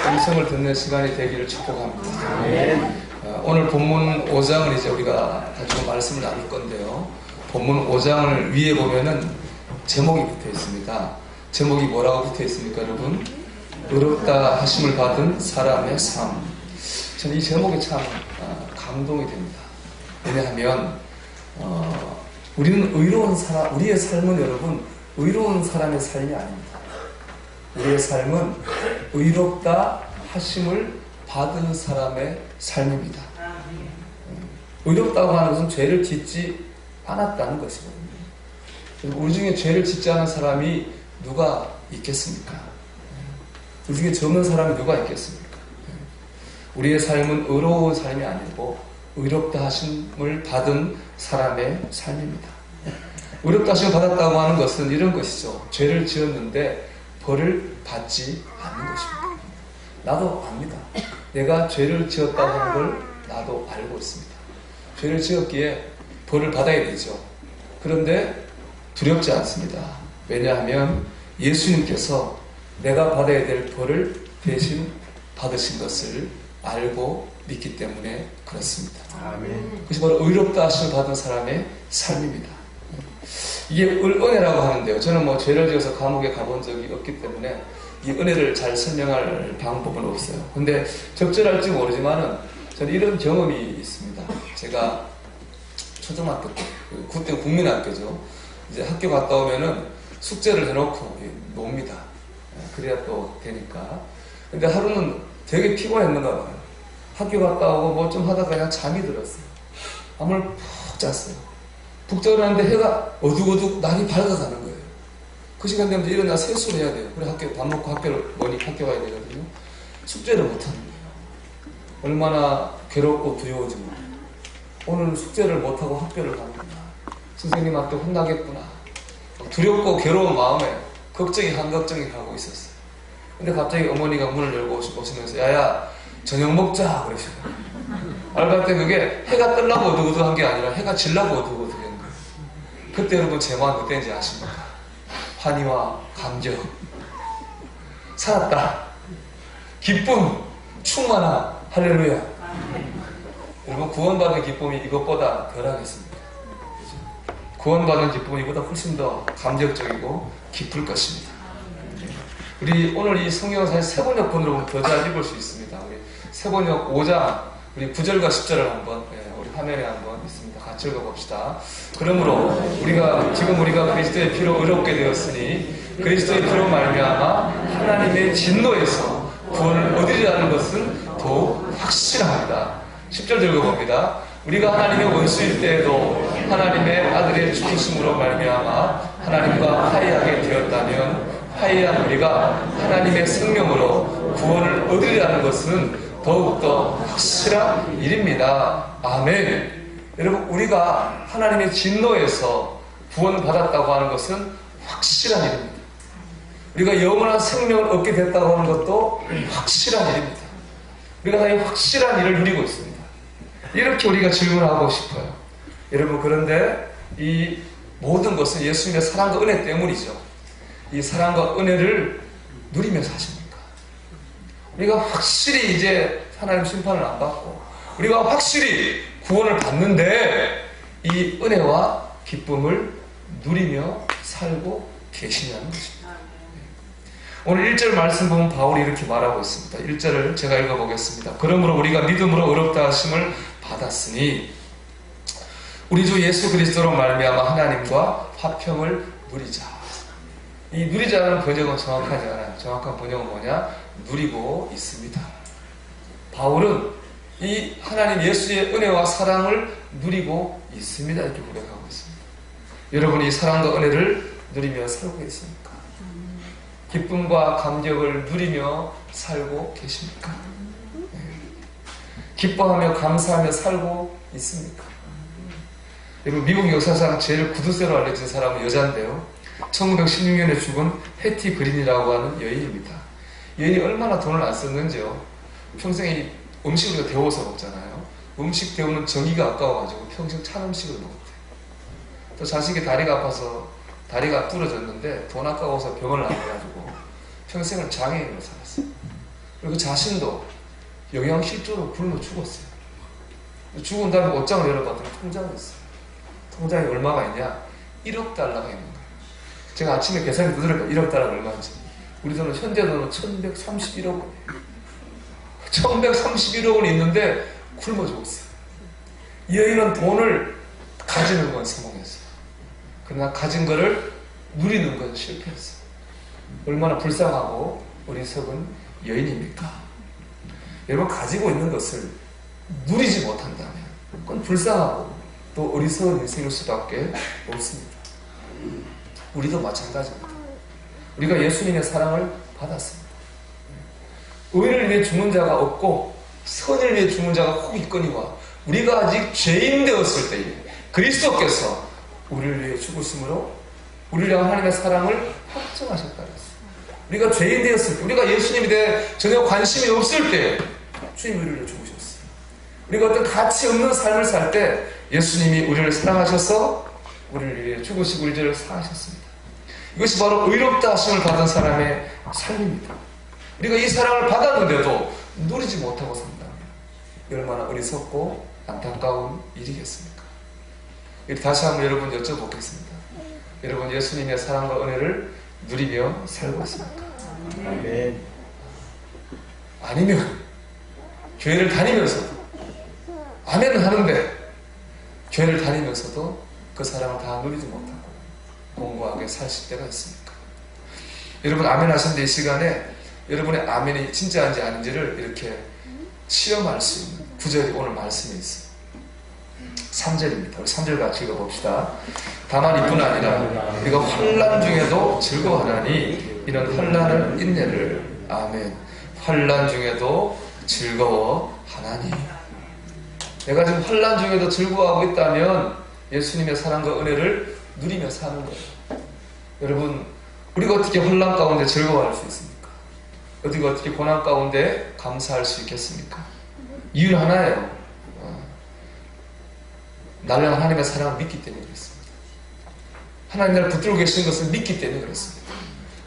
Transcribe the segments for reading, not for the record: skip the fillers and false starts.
음성을 듣는 시간이 되기를 축복합니다. 오늘 본문 5장을 이제 우리가 가지고 말씀을 나눌 건데요. 본문 5장을 위에 보면은 제목이 붙어 있습니다. 제목이 뭐라고 붙어 있습니까, 여러분? 의롭다 하심을 받은 사람의 삶. 저는 이 제목이 참 감동이 됩니다. 왜냐하면 우리는 의로운 사람, 우리의 삶은 여러분 의로운 사람의 삶이 아닙니다. 우리의 삶은 의롭다 하심을 받은 사람의 삶입니다. 의롭다고 하는 것은 죄를 짓지 않았다는 것이거든요. 우리 중에 죄를 짓지 않은 사람이 누가 있겠습니까? 우리 중에 저 없는 사람이 누가 있겠습니까? 우리의 삶은 의로운 삶이 아니고 의롭다 하심을 받은 사람의 삶입니다. 의롭다 하심을 받았다고 하는 것은 이런 것이죠. 죄를 지었는데 벌을 받지 않는 것입니다. 나도 압니다. 내가 죄를 지었다고 하는 걸 나도 알고 있습니다. 죄를 지었기에 벌을 받아야 되죠. 그런데 두렵지 않습니다. 왜냐하면 예수님께서 내가 받아야 될 벌을 대신 받으신 것을 알고 믿기 때문에 그렇습니다. 아멘. 그것이 바로 의롭다 하심을 받은 사람의 삶입니다. 이게 은혜라고 하는데요. 저는 뭐 죄를 지어서 감옥에 가본 적이 없기 때문에 이 은혜를 잘 설명할 방법은 없어요. 근데 적절할지 모르지만은 저는 이런 경험이 있습니다. 제가 초등학교 때, 그때 국민학교죠. 이제 학교 갔다 오면은 숙제를 해놓고 놉니다. 그래야 또 되니까. 근데 하루는 되게 피곤했는가 봐요. 학교 갔다 오고 뭐 좀 하다가 그냥 잠이 들었어요. 밤을 푹 잤어요. 푹 자려는데 해가 어둑어둑 날이 밝아가는 거예요. 그 시간 되면 일어나 세수를 해야 돼요. 그래 밥 먹고 학교 가야 되거든요. 숙제를 못하는 거예요. 얼마나 괴롭고 두려운지 몰라요. 오늘 숙제를 못하고 학교를 가는구나. 선생님한테 혼나겠구나. 두렵고 괴로운 마음에 한 걱정이 가고 있었어요. 근데 갑자기 어머니가 문을 열고 오시면서 야야 저녁 먹자 그러시더라고요. 알고 봤더니 그게 해가 뜨려고 어둑어둑한 게 아니라 해가 질려고 어둑어둑한 거예요. 그때 여러분 제 마음 어땠는지 아십니까? 환희와 감격, 살았다, 기쁨, 충만함, 할렐루야. 여러분 구원받은 기쁨이 이것보다 덜하겠습니다. 구원받은 기쁨이 이보다 훨씬 더 감격적이고 깊을 것입니다. 우리 오늘 이 성경을 사실 세번역본으로 보면 더 잘 읽을 수 있습니다. 우리 세번역 5장 우리 9절과 10절을 한번 우리 화면에 한번 있습니다. 같이 읽어봅시다. 그러므로 우리가 그리스도의 피로 의롭게 되었으니 그리스도의 피로 말미암아 하나님의 진노에서 구원을 얻으리라는 것은 더욱 확실합니다. 10절 읽어봅니다. 우리가 하나님의 원수일 때에도 하나님의 아들의 죽으심으로 말미암아 하나님과 화해하게 되었다면 화해한 우리가 하나님의 생명으로 구원을 얻으리라는 것은 더욱더 확실한 일입니다. 아멘. 여러분 우리가 하나님의 진노에서 구원받았다고 하는 것은 확실한 일입니다. 우리가 영원한 생명을 얻게 됐다고 하는 것도 확실한 일입니다. 우리가 다 이 확실한 일을 누리고 있습니다. 이렇게 우리가 질문하고 싶어요. 여러분, 그런데 이 모든 것은 예수님의 사랑과 은혜 때문이죠. 이 사랑과 은혜를 누리면서 하십니까? 우리가 확실히 이제 하나님 심판을 안 받고 우리가 확실히 구원을 받는데 이 은혜와 기쁨을 누리며 살고 계시냐는 것입니다. 오늘 1절 말씀 보면 바울이 이렇게 말하고 있습니다. 1절을 제가 읽어보겠습니다. 그러므로 우리가 믿음으로 의롭다 하심을 받았으니 우리 주 예수 그리스도로 말미암아 하나님과 화평을 누리자. 이 누리자는 번역은 정확하지 않아요. 정확한 번역은 뭐냐? 누리고 있습니다. 바울은 이 하나님 예수의 은혜와 사랑을 누리고 있습니다. 이렇게 고백하고 있습니다. 여러분이 사랑과 은혜를 누리며 살고 계십니까? 기쁨과 감격을 누리며 살고 계십니까? 네. 기뻐하며 감사하며 살고 있습니까? 여러분, 미국 역사상 제일 구두쇠로 알려진 사람은 여자인데요. 1916년에 죽은 해티 그린이라고 하는 여인입니다. 여인이 얼마나 돈을 안 썼는지요. 평생 음식을 우리가 데워서 먹잖아요. 음식 데우는 전기가 아까워가지고 평생 찬 음식을 먹었대요. 또 자식이 다리가 아파서 다리가 부러졌는데 돈 아까워서 병을 나가가지고 평생을 장애인으로 살았어요. 그리고 그 자신도 영양실조로 굶어 죽었어요. 죽은 다음에 옷장을 열어봤더니 통장이 있어요. 통장에 얼마가 있냐? 1억 달러가 있는 거예요. 제가 아침에 계산해 두드려니까 1억 달러가 얼마인지. 우리 돈은 현재 돈은 1131억 원이에요. 1131억 원이 있는데 굶어 죽었어요. 이 여인은 돈을 가지는 건 성공했어요. 그러나 가진 거를 누리는 건 실패했어요. 얼마나 불쌍하고 어리석은 여인입니까? 여러분, 가지고 있는 것을 누리지 못한다면 그건 불쌍하고 또 어리석은 인생일 수밖에 없습니다. 우리도 마찬가지입니다. 우리가 예수님의 사랑을 받았습니다. 의를 위해 죽는 자가 없고 선을 위해 죽는 자가 혹 있거니와 우리가 아직 죄인 되었을 때에 그리스도께서 우리를 위해 죽으심으로 우리를 향한 하나님의 사랑을 확증하셨다 그랬어요. 우리가 죄인 되었을 때, 우리가 예수님에 대해 전혀 관심이 없을 때 주님이 우리를 위해 죽으셨어요. 우리가 어떤 가치 없는 삶을 살 때 예수님이 우리를 사랑하셔서 우리를 위해 죽으시고 우리를 사하셨습니다. 이것이 바로 의롭다 하심을 받은 사람의 삶입니다. 우리가 이 사랑을 받았는데도 누리지 못하고 산다면 얼마나 어리석고 안타까운 일이겠습니까? 다시 한번 여러분 여쭤보겠습니다. 여러분, 예수님의 사랑과 은혜를 누리며 살고 있습니까? 아멘. 아니면 교회를 다니면서도 아멘은 하는데 교회를 다니면서도 그 사랑을 다 누리지 못하고 공고하게 사실 때가 있습니까? 여러분, 아멘 하신데 이 시간에 여러분의 아멘이 진짜인지 아닌지를 이렇게 시험할 수 있는 구절이 오늘 말씀에 있어요. 3절입니다. 우리 3절 같이 읽어봅시다. 다만 이뿐 아니라 우리가 환난 중에도 즐거워하나니 이는 환난을 인내를. 아멘. 환난 중에도 즐거워하나니. 내가 지금 환난 중에도 즐거워하고 있다면 예수님의 사랑과 은혜를 누리며 사는 거예요. 여러분, 우리가 어떻게 환난 가운데 즐거워할 수 있습니까? 어떻게 고난 가운데 감사할 수 있겠습니까? 이유 하나예요. 나를 하나님의 사랑을 믿기 때문에 그렇습니다. 하나님 나를 붙들고 계시는 것을 믿기 때문에 그렇습니다.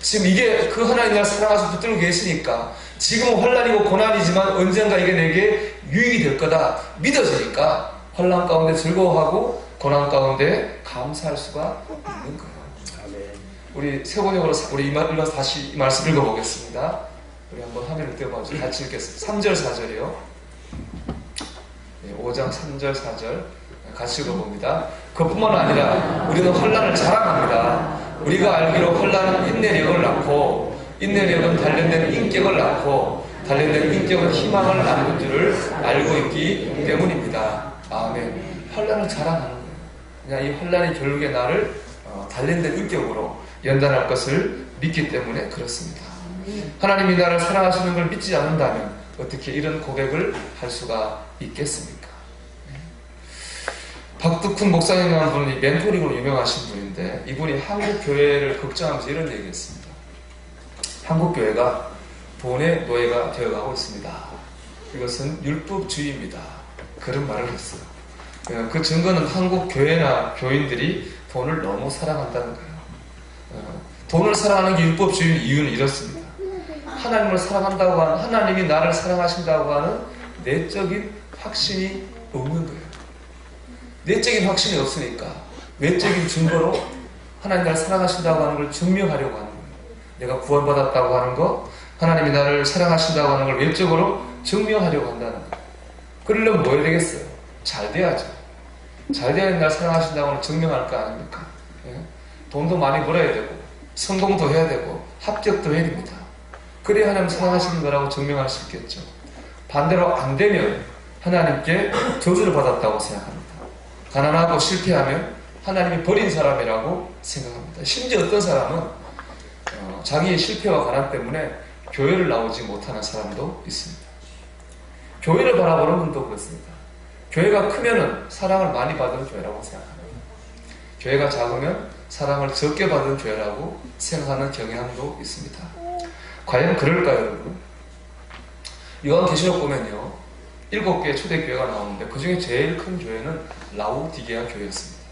지금 이게 그 하나님 나를 사랑하셔서 붙들고 계시니까 지금은 환난이고 고난이지만 언젠가 이게 내게 유익이 될 거다 믿어지니까 환난 가운데 즐거워하고 고난 가운데 감사할 수가 있는 거예요. 우리 세 번역으로 우리 일러서 다시 이 말씀 읽어보겠습니다. 우리 한번 화면을 띄워봐주세요. 같이 읽겠습니다. 3절 4절이요. 5장 3절 4절 같이 읽어봅니다. 그뿐만 아니라 우리는 환난을 자랑합니다. 우리가 알기로 환난은 인내력을 낳고 인내력은 단련된 인격을 낳고 단련된 인격은 희망을 낳는 줄을 알고 있기 때문입니다. 아멘. 환난을 자랑하는 거예요. 그냥 이 환난이 결국에 나를 단련된 인격으로 연단할 것을 믿기 때문에 그렇습니다. 하나님이 나를 사랑하시는 걸 믿지 않는다면 어떻게 이런 고백을 할 수가 있겠습니까? 박두쿤 목사님이라는 분이 멘토링으로 유명하신 분인데 이분이 한국 교회를 걱정하면서 이런 얘기했습니다. 한국 교회가 돈의 노예가 되어가고 있습니다. 이것은 율법주의입니다. 그런 말을 했어요. 그 증거는 한국 교회나 교인들이 돈을 너무 사랑한다는 거예요. 돈을 사랑하는 게 율법주의인 이유는 이렇습니다. 하나님을 사랑한다고 하는, 하나님이 나를 사랑하신다고 하는 내적인 확신이 없는 거예요. 내적인 확신이 없으니까 외적인 증거로 하나님 나를 사랑하신다고 하는 걸 증명하려고 하는 거예요. 내가 구원받았다고 하는 거, 하나님이 나를 사랑하신다고 하는 걸 외적으로 증명하려고 한다는 거예요. 그러려면 뭐 해야 되겠어요? 잘 돼야죠. 잘 돼야 나를 사랑하신다고 하는 걸 증명할 거 아닙니까? 예? 돈도 많이 벌어야 되고 성공도 해야 되고 합격도 해야 됩니다. 그래야 하나님 사랑하시는 거라고 증명할 수 있겠죠. 반대로 안 되면 하나님께 저주를 받았다고 생각합니다. 가난하고 실패하면 하나님이 버린 사람이라고 생각합니다. 심지어 어떤 사람은 자기의 실패와 가난 때문에 교회를 나오지 못하는 사람도 있습니다. 교회를 바라보는 분도 그렇습니다. 교회가 크면은 사랑을 많이 받은 교회라고 생각합니다. 교회가 작으면 사랑을 적게 받은 교회라고 생각하는 경향도 있습니다. 과연 그럴까요, 여러분? 요한계시록 보면요, 7개의 초대교회가 나오는데 그 중에 제일 큰 교회는 라오디게아 교회였습니다.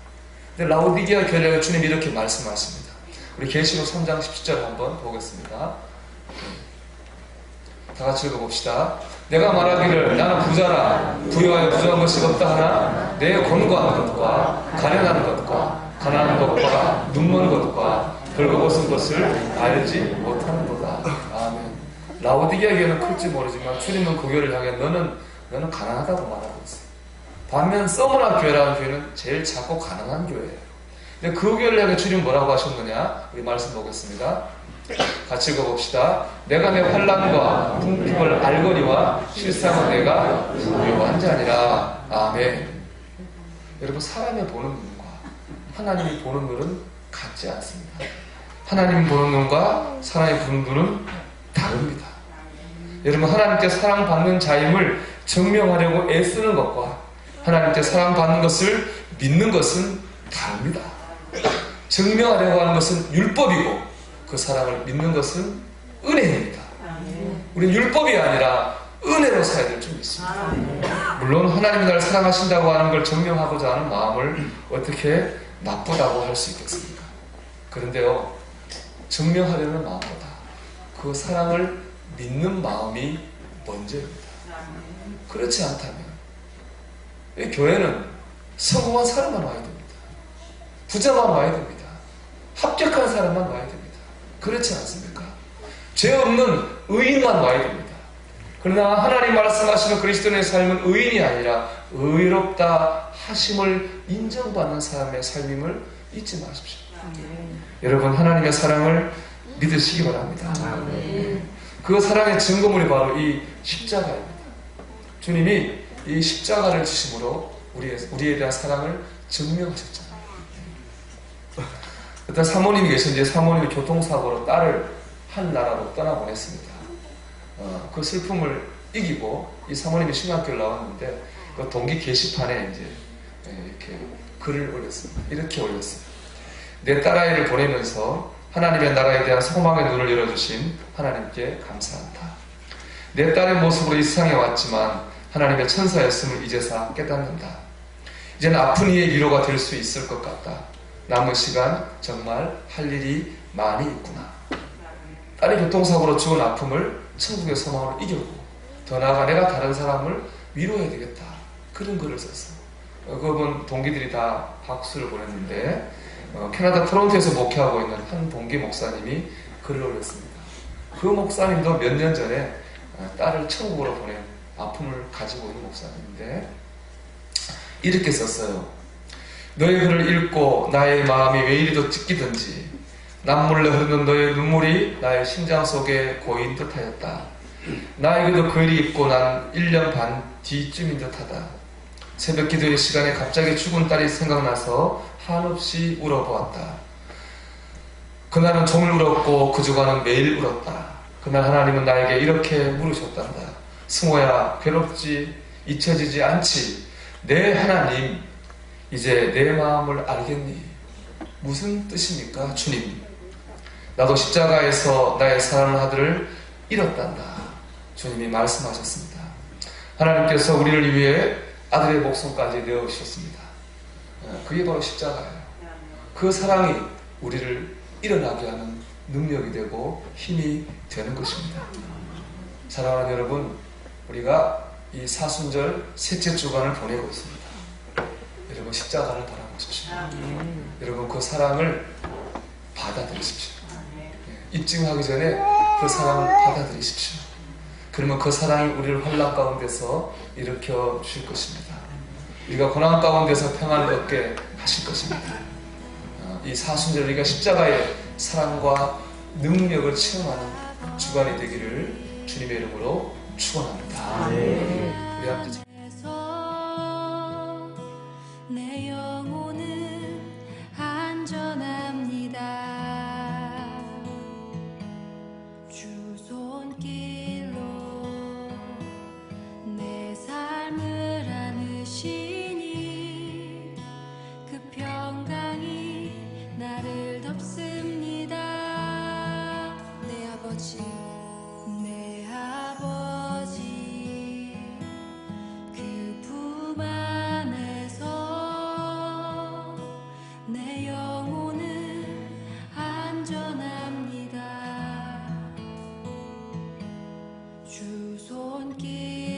근데 라오디게아 교회를 주님이 이렇게 말씀하십니다. 우리 계시록 3장 17절 한번 보겠습니다. 다 같이 읽어봅시다. 내가 말하기를 나는 부자라 부유하여 부족한 것이 없다 하나 내 권고한 것과 가련한 것과 가난한 것과 눈먼 것과 벌거벗은 것을 알지 못하는도다. 아멘. 라오디게아 교회는 클지 모르지만 주님은 그 교회를 향해 너는 가난하다고 말하고 있어요. 반면 서머나 교회라는 교회는 제일 작고 가난한 교회예요. 근데 그 교회를 향해 주님 뭐라고 하셨느냐? 우리 말씀 보겠습니다. 같이 읽어봅시다. 내가 내 환난과 궁핍을 알거니와 실상은 내가 부유한 자니라. 아멘. 여러분, 사람의 보는 눈과 하나님이 보는 눈은 같지 않습니다. 하나님이 보는 눈과 사람이 보는 눈은 다릅니다. 여러분, 하나님께 사랑받는 자임을 증명하려고 애쓰는 것과 하나님께 사랑받는 것을 믿는 것은 다릅니다. 증명하려고 하는 것은 율법이고 그 사랑을 믿는 것은 은혜입니다. 우리는 율법이 아니라 은혜로 살아야 될 줄 믿습니다. 물론 하나님이 나를 사랑하신다고 하는 걸 증명하고자 하는 마음을 어떻게 나쁘다고 할 수 있겠습니까? 그런데요, 증명하려는 마음보다 그 사랑을 믿는 마음이 먼저입니다. 그렇지 않다면 이 교회는 성공한 사람만 와야 됩니다. 부자만 와야 됩니다. 합격한 사람만 와야 됩니다. 그렇지 않습니까? 죄 없는 의인만 와야 됩니다. 그러나 하나님 말씀하시는 그리스도인의 삶은 의인이 아니라 의롭다 하심을 인정받는 사람의 삶임을 잊지 마십시오. 여러분, 하나님의 사랑을 믿으시기 바랍니다. 그 사랑의 증거물이 바로 이 십자가입니다. 주님이 이 십자가를 지심으로 우리에 대한 사랑을 증명하셨잖아요. 어떤 사모님이 계신데 사모님이 교통사고로 딸을 한 나라로 떠나보냈습니다. 그 슬픔을 이기고 이 사모님이 신학교를 나왔는데 그 동기 게시판에 이제 이렇게 글을 올렸습니다. 이렇게 올렸습니다. 내 딸아이를 보내면서 하나님의 나라에 대한 소망의 눈을 열어주신 하나님께 감사한다. 내 딸의 모습으로 이 세상에 왔지만 하나님의 천사였음을 이제서 깨닫는다. 이제는 아픈 이의 위로가 될 수 있을 것 같다. 남은 시간 정말 할 일이 많이 있구나. 딸이 교통사고로 죽은 아픔을 천국의 소망으로 이겼고 더 나아가 내가 다른 사람을 위로해야 되겠다. 그런 글을 썼어요. 그분 동기들이 다 박수를 보냈는데 캐나다 토론토에서 목회하고 있는 한 동기 목사님이 글을 올렸습니다. 그 목사님도 몇 년 전에 딸을 천국으로 보낸 아픔을 가지고 있는 목사님인데 이렇게 썼어요. 너의 글을 읽고 나의 마음이 왜 이리도 찢기든지 남몰래 흐르는 너의 눈물이 나의 심장 속에 고인 듯하였다. 나에게도 그 일이 있고 난 1년 반 뒤쯤인 듯하다. 새벽 기도의 시간에 갑자기 죽은 딸이 생각나서 한없이 울어보았다. 그날은 종일 울었고 그 주간은 매일 울었다. 그날 하나님은 나에게 이렇게 물으셨단다. 승호야, 괴롭지 잊혀지지 않지. 내 하나님, 이제 내 마음을 알겠니? 무슨 뜻입니까, 주님? 나도 십자가에서 나의 사랑하는 아들을 잃었단다. 주님이 말씀하셨습니다. 하나님께서 우리를 위해 아들의 목숨까지 내어주셨습니다. 그게 바로 십자가예요. 그 사랑이 우리를 일어나게 하는 능력이 되고 힘이 되는 것입니다. 사랑하는 여러분, 우리가 이 사순절 셋째 주간을 보내고 있습니다. 여러분 십자가를 바라보십시오. 여러분 그 사랑을 받아들이십시오. 입증하기 전에 그 사랑을 받아들이십시오. 그러면 그 사랑이 우리를 환난 가운데서 일으켜 주실 것입니다. 우리가 고난 가운데서 평안을 얻게 하실 것입니다. 이 사순절 우리가 십자가의 사랑과 능력을 체험하는 주간이 되기를 주님의 이름으로 축원합니다. 우리 함께 내 영혼은 안전합니다. 주 손길로 내 삶을 안으시니 그 평강이 나를 덮습니다. 내 아버지 그 품 안에서 내 영혼은 안전합니다. 주 손길